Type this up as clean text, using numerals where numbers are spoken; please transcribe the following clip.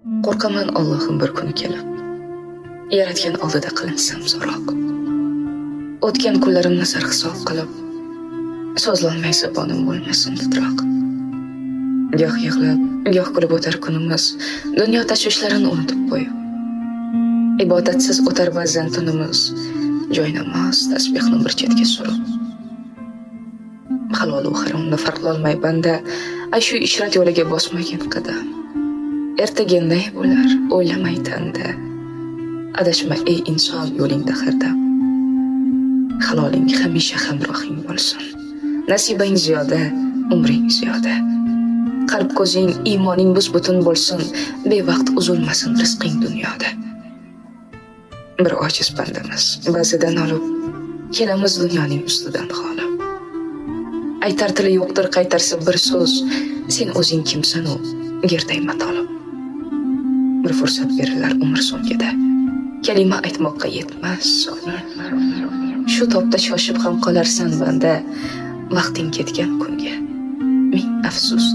Qo'rqaman Allohim bir kuni kelib, yaratgan oldida qilinsam so'roq. O'tgan kunlarimni sarhisob qilib, so'zlolmay zabonim bo'lmasin titroq. Goh yig'lab, goh kulib o'tar kunimiz, dunyo tashvishlarini unutib qo'yib. Ibodatsiz o'tar ba'zan tunimiz, joynamoz tasbihni bir chetga surib. Halol va haromni farqlolmay banda, ay shu ishrat yo'liga bosmagan qadam. Ertaganday bo'lar, o'ylamay tanda. Adashma ey inson yo'lingda hirdam. Haloling hamisha hamrohing bo'lsin. Nasibang ziyoda, umring ziyoda. Qalb ko'zing, iymoning bus-butun bo'lsin, bevaqt uzilmasin rizqing dunyoda. Bir ojiz bandamiz, ba'zidan olib, kelamiz dunyoning ustidan xolib. Aytar tili yo'qdir qaytarsa bir so'z, sen o'zing kimsan u, gerdayma tolib. Bir fursat berilar umr so'ngida, kalima aytmoqqa yetmas soniya. Shu topda shoshib ham qolarsan banda, vaqting ketgan kunga. Ming afsus